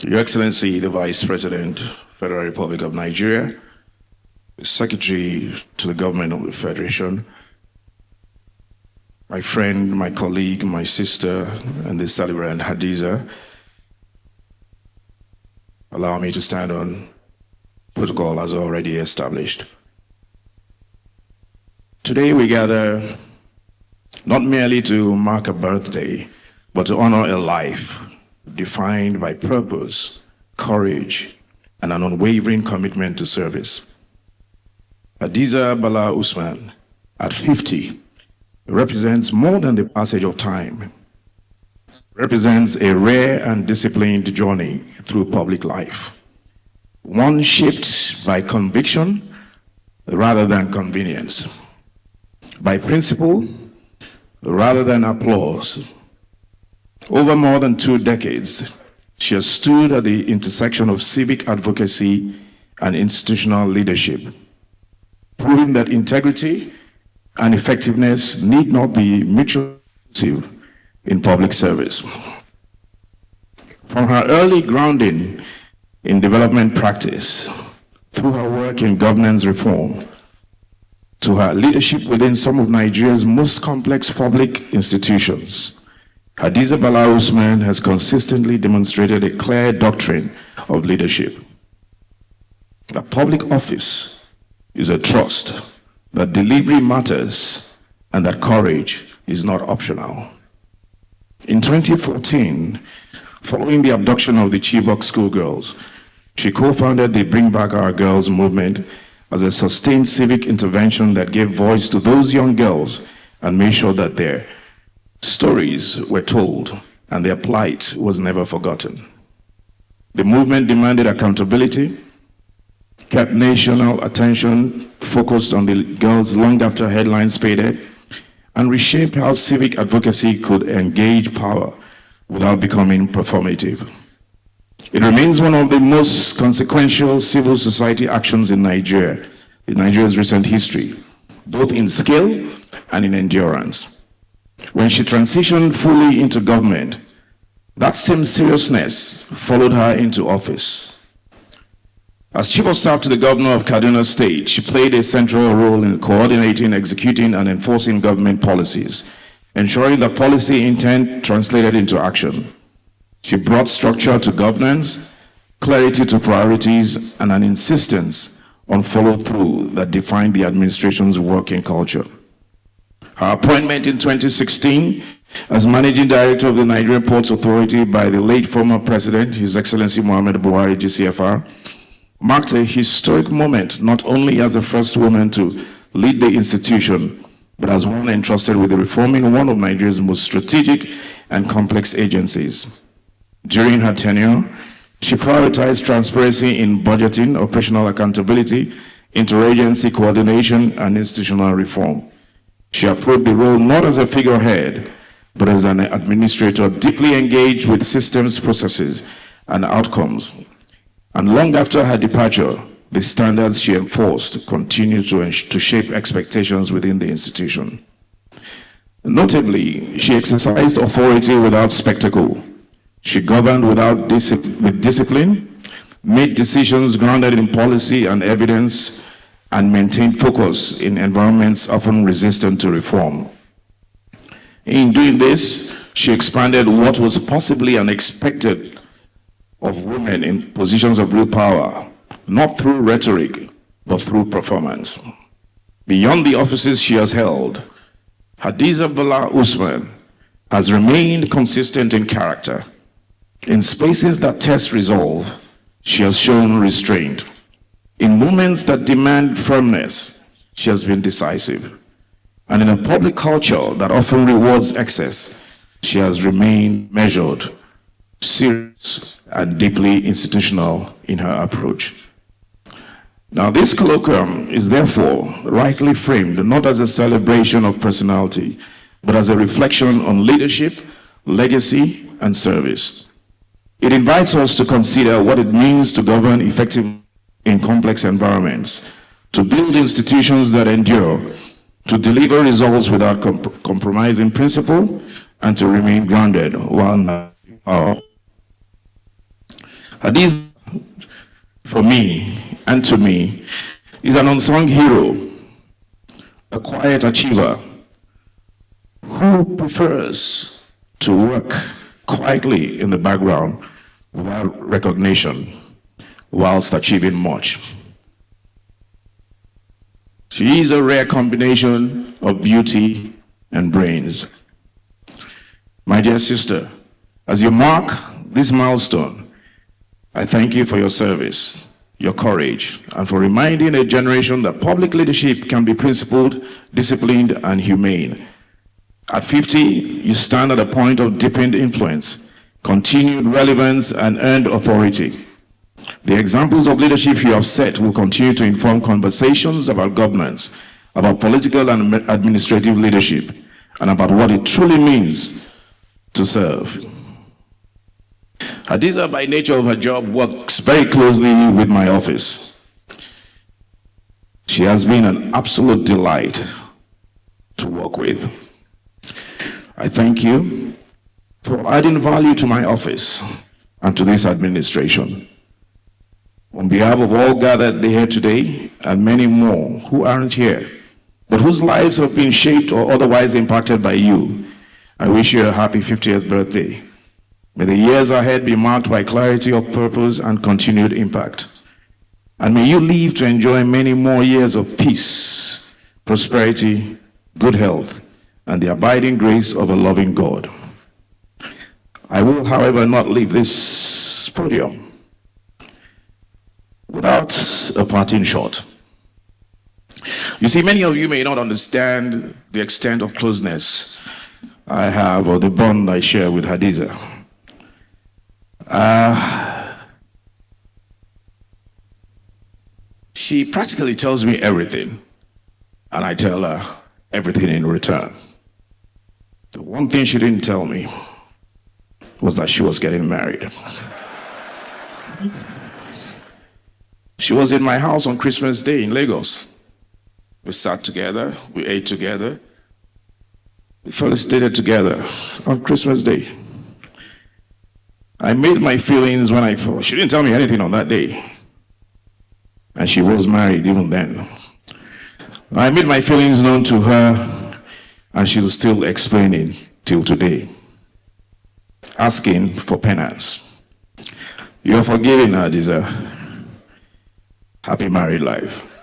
Your Excellency, the Vice President, Federal Republic of Nigeria, the Secretary to the Government of the Federation, my friend, my colleague, my sister, and the celebrant Hadiza, allow me to stand on protocol as already established. Today we gather not merely to mark a birthday, but to honor a life defined by purpose, courage, and an unwavering commitment to service. Hadiza Bala-Usman, at 50, represents more than the passage of time, represents a rare and disciplined journey through public life, one shaped by conviction rather than convenience, by principle rather than applause. Over more than 2 decades, she has stood at the intersection of civic advocacy and institutional leadership, proving that integrity and effectiveness need not be mutually exclusive in public service. From her early grounding in development practice, through her work in governance reform, to her leadership within some of Nigeria's most complex public institutions, Hadiza Bala-Usman has consistently demonstrated a clear doctrine of leadership. That public office is a trust, that delivery matters, and that courage is not optional. In 2014, following the abduction of the Civic schoolgirls, she co-founded the Bring Back Our Girls movement as a sustained civic intervention that gave voice to those young girls and made sure that their stories were told and their plight was never forgotten. The movement demanded accountability, kept national attention focused on the girls long after headlines faded, and reshaped how civic advocacy could engage power without becoming performative. It remains one of the most consequential civil society actions in Nigeria's recent history, both in scale and in endurance. When she transitioned fully into government, that same seriousness followed her into office. As Chief of Staff to the Governor of Kaduna State, she played a central role in coordinating, executing, and enforcing government policies, ensuring that policy intent translated into action. She brought structure to governance, clarity to priorities, and an insistence on follow-through that defined the administration's working culture. Her appointment in 2016 as Managing Director of the Nigerian Ports Authority by the late former President, His Excellency Muhammad Buhari, GCFR, marked a historic moment not only as the first woman to lead the institution, but as one entrusted with reforming one of Nigeria's most strategic and complex agencies. During her tenure, she prioritized transparency in budgeting, operational accountability, interagency coordination, and institutional reform. She approached the role not as a figurehead, but as an administrator deeply engaged with systems, processes, and outcomes. And long after her departure, the standards she enforced continued to shape expectations within the institution. Notably, she exercised authority without spectacle. She governed with discipline, made decisions grounded in policy and evidence, and maintained focus in environments often resistant to reform. In doing this, she expanded what was possibly unexpected of women in positions of real power, not through rhetoric, but through performance. Beyond the offices she has held, Hadiza Bala-Usman has remained consistent in character. In spaces that test resolve, she has shown restraint. In moments that demand firmness, she has been decisive. And in a public culture that often rewards excess, she has remained measured, serious, and deeply institutional in her approach. Now, this colloquium is therefore rightly framed not as a celebration of personality, but as a reflection on leadership, legacy, and service. It invites us to consider what it means to govern effectively in complex environments, to build institutions that endure, to deliver results without compromising principle, and to remain grounded while not power. Hadiza, for me and to me, is an unsung hero, a quiet achiever who prefers to work quietly in the background without recognition whilst achieving much. She is a rare combination of beauty and brains. My dear sister, as you mark this milestone, I thank you for your service, your courage, and for reminding a generation that public leadership can be principled, disciplined, and humane. At 50, you stand at a point of deepened influence, continued relevance, and earned authority. The examples of leadership you have set will continue to inform conversations about governance, about political and administrative leadership, and about what it truly means to serve. Hadiza, by nature of her job, works very closely with my office. She has been an absolute delight to work with. I thank you for adding value to my office and to this administration. On behalf of all gathered here today, and many more who aren't here, but whose lives have been shaped or otherwise impacted by you, I wish you a happy 50th birthday. May the years ahead be marked by clarity of purpose and continued impact. And may you live to enjoy many more years of peace, prosperity, good health, and the abiding grace of a loving God. I will, however, not leave this podium without a parting shot. You see, many of you may not understand the extent of closeness I have or the bond I share with Hadiza. She practically tells me everything, and I tell her everything in return. The one thing she didn't tell me was that she was getting married. She was in my house on Christmas Day in Lagos. We sat together, we ate together, we felicitated together on Christmas Day. I made my feelings when she didn't tell me anything on that day. And she was married even then. I made my feelings known to her, and she was still explaining till today, asking for penance. You're forgiven, Hadiza. Happy married life.